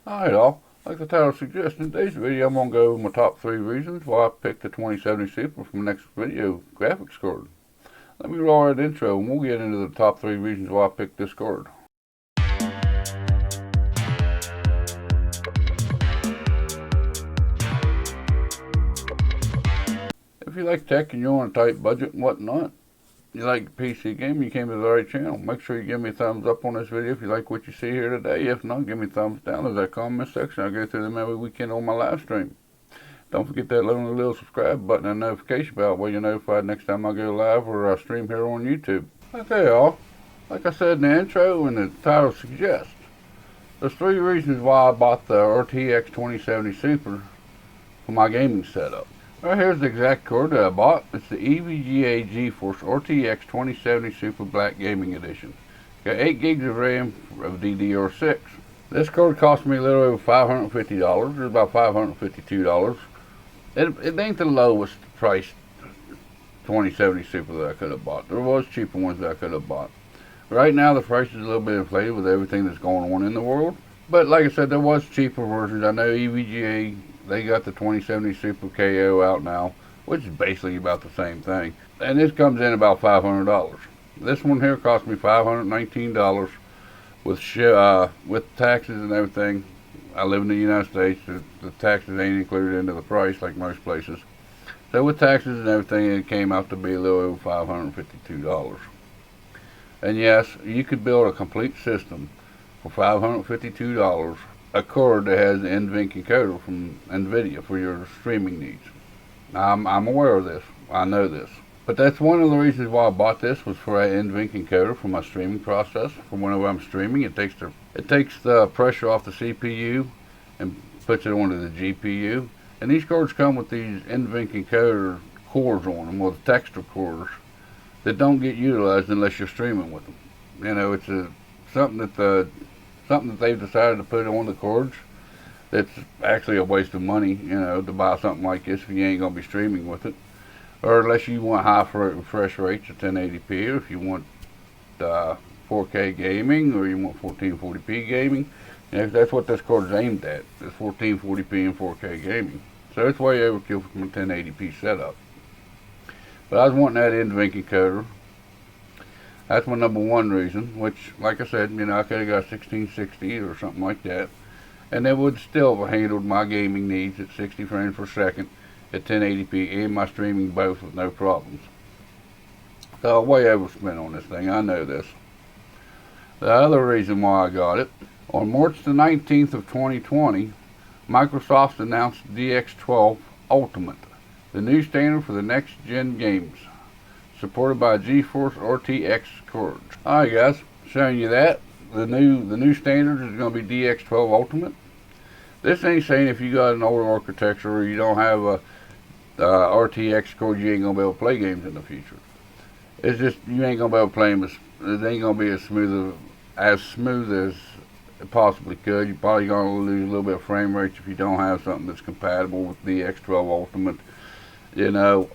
Alright all, like the title suggests, in today's video I'm going to go over my top 3 reasons why I picked the 2070 Super for my next video graphics card. Let me roll that intro and we'll get into the top 3 reasons why I picked this card. If you like tech and you're on a tight budget and whatnot, you like PC gaming, you came to the right channel. Make sure you give me a thumbs up on this video if you like what you see here today. If not, give me a thumbs down. There's that comment section. I'll go through them every weekend on my live stream. Don't forget that little subscribe button and notification bell where you're notified next time I go live or I stream here on YouTube. Okay, y'all. Like I said in the intro and the title suggests, there's 3 reasons why I bought the RTX 2070 Super for my gaming setup. Right here's the exact card that I bought. It's the EVGA GeForce RTX 2070 Super Black Gaming Edition. Got 8 gigs of RAM of DDR6. This card cost me a little over $550. It's about $552. It ain't the lowest priced 2070 Super that I could have bought. There was cheaper ones that I could have bought. Right now the price is a little bit inflated with everything that's going on in the world. But like I said, there was cheaper versions. I know EVGA, they got the 2070 Super KO out now, which is basically about the same thing. And this comes in about $500. This one here cost me $519 with taxes and everything. I live in the United States. The taxes ain't included into the price like most places. So with taxes and everything, it came out to be a little over $552. And yes, you could build a complete system for $552, a card that has the NVENC encoder from NVIDIA for your streaming needs. I'm aware of this. I know this. But that's one of the reasons why I bought this, was for that NVENC encoder for my streaming process. For whenever I'm streaming, it takes the pressure off the CPU and puts it onto the GPU. And these cards come with these NVENC encoder cores on them, or the texture cores, that don't get utilized unless you're streaming with them. You know, it's something that they've decided to put on the cards that's actually a waste of money, you know, to buy something like this if you ain't going to be streaming with it. Or unless you want high refresh rates of 1080p, or if you want 4K gaming, or you want 1440p gaming. You know, that's what this card is aimed at, is 1440p and 4K gaming. So it's way overkill from a 1080p setup. But I was wanting that NVENC encoder. That's my number 1 reason, which, like I said, you know, I could have got 1660 or something like that, and it would still have handled my gaming needs at 60 frames per second at 1080p and my streaming both with no problems. So way overspent on this thing, I know this. The other reason why I got it, on March the 19th of 2020, Microsoft announced DX12 Ultimate, the new standard for the next gen games, supported by GeForce RTX cards. Alright guys, showing you that. The new standard is going to be DX12 Ultimate. This ain't saying if you got an older architecture or you don't have a RTX card, you ain't going to be able to play games in the future. It's just, you ain't going to be able to play them, it ain't going to be as smooth as it possibly could. You're probably going to lose a little bit of frame rate if you don't have something that's compatible with DX12 Ultimate. You know,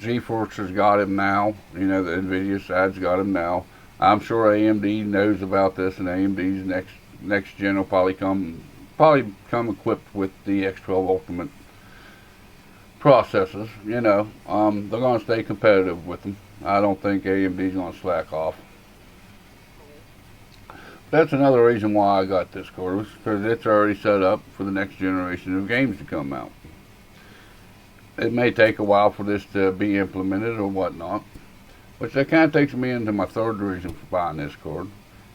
GeForce has got him now. You know, the NVIDIA side's got him now. I'm sure AMD knows about this, and AMD's next gen will probably come equipped with the X12 Ultimate processors. You know, they're going to stay competitive with them. I don't think AMD's going to slack off. That's another reason why I got this card, because it's already set up for the next generation of games to come out. It may take a while for this to be implemented or whatnot, which that kind of takes me into my 3rd reason for buying this card.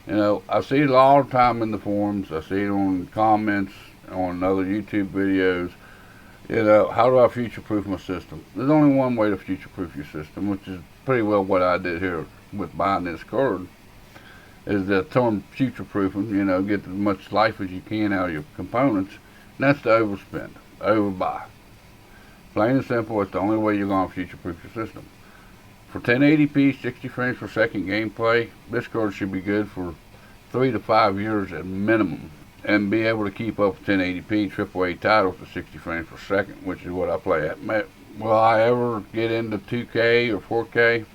You know, I see it all the time in the forums, I see it on comments, on other YouTube videos. You know, how do I future-proof my system? There's only one way to future-proof your system, which is pretty well what I did here with buying this card, is the term future-proofing. You know, get as much life as you can out of your components, and that's to overspend, overbuy. Plain and simple, it's the only way you're going to future-proof your system. For 1080p, 60 frames per second gameplay, this card should be good for 3 to 5 years at minimum, and be able to keep up with 1080p AAA titles at 60 frames per second, which is what I play at. Will I ever get into 2K or 4K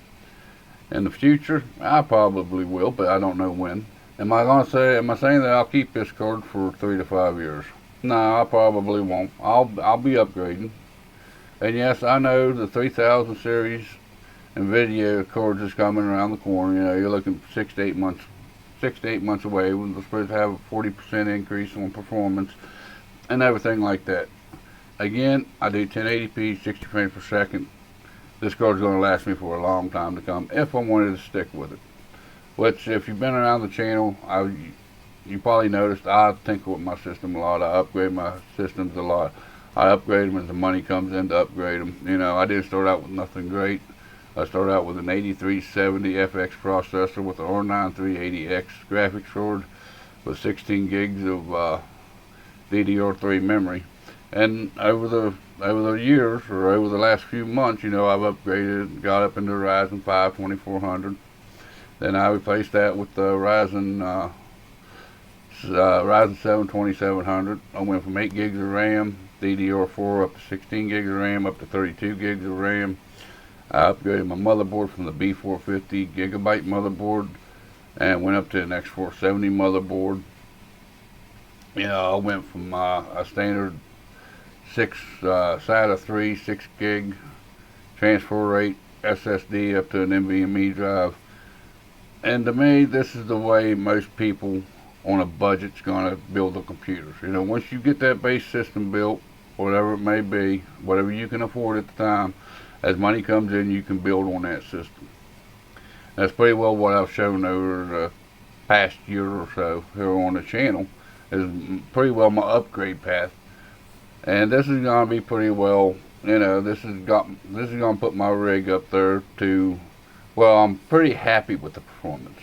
in the future? I probably will, but I don't know when. Am I saying that I'll keep this card for 3 to 5 years? No, I probably won't. I'll be upgrading. And yes, I know the 3000 series EVGA cards is coming around the corner. You know, you're looking 6 to 8 months away. We're supposed to have a 40% increase on performance and everything like that. Again, I do 1080p, 60 frames per second. This card's going to last me for a long time to come if I wanted to stick with it. Which, if you've been around the channel, you probably noticed I tinker with my system a lot. I upgrade my systems a lot. I upgrade them as the money comes in to upgrade them. You know, I didn't start out with nothing great. I started out with an 8370 FX processor with an R9 380X graphics card with 16 gigs of DDR3 memory. And over the years, or over the last few months, you know, I've upgraded, got up into Ryzen 5 2400. Then I replaced that with the Ryzen 7 2700. I went from 8 gigs of RAM, DDR4, up to 16 gigs of RAM, up to 32 gigs of RAM. I upgraded my motherboard from the B450 gigabyte motherboard and went up to an X470 motherboard. You know, I went from a standard SATA 3 6 gig transfer rate SSD up to an NVMe drive. And to me, this is the way most people on a budget's going to build their computers. You know, once you get that base system built, whatever it may be, whatever you can afford at the time, as money comes in, you can build on that system. That's pretty well what I've shown over the past year or so here on the channel, is pretty well my upgrade path. And this is going to be pretty well, you know, this is going to put my rig up there to, well, I'm pretty happy with the performance.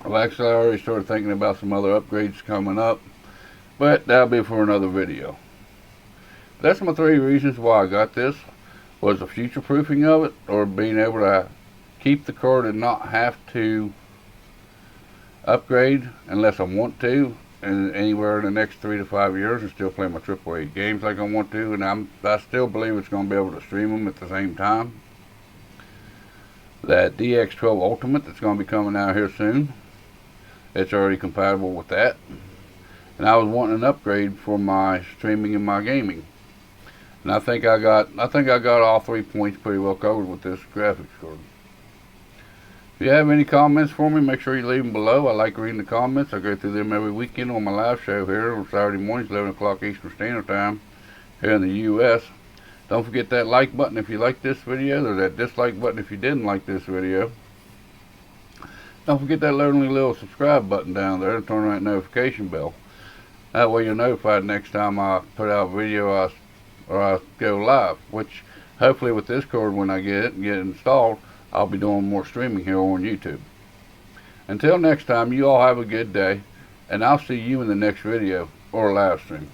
I've actually already started thinking about some other upgrades coming up, but that'll be for another video. That's my 3 reasons why I got this. Was the future proofing of it, or being able to keep the card and not have to upgrade unless I want to, and anywhere in the next 3 to 5 years, and still play my AAA games like I want to, and I still believe it's going to be able to stream them at the same time. That DX12 Ultimate that's going to be coming out here soon, it's already compatible with that. And I was wanting an upgrade for my streaming and my gaming. And I think I got all 3 points pretty well covered with this graphics card. If you have any comments for me, make sure you leave them below. I like reading the comments. I go through them every weekend on my live show here on Saturday mornings, 11 o'clock Eastern Standard Time here in the U.S. Don't forget that like button if you like this video, or that dislike button if you didn't like this video. Don't forget that lonely little subscribe button down there and turn on that notification bell. That way you're notified next time I put out a video or I go live, which hopefully with this card, when I get it and get it installed, I'll be doing more streaming here on YouTube. Until next time, you all have a good day, and I'll see you in the next video or live stream.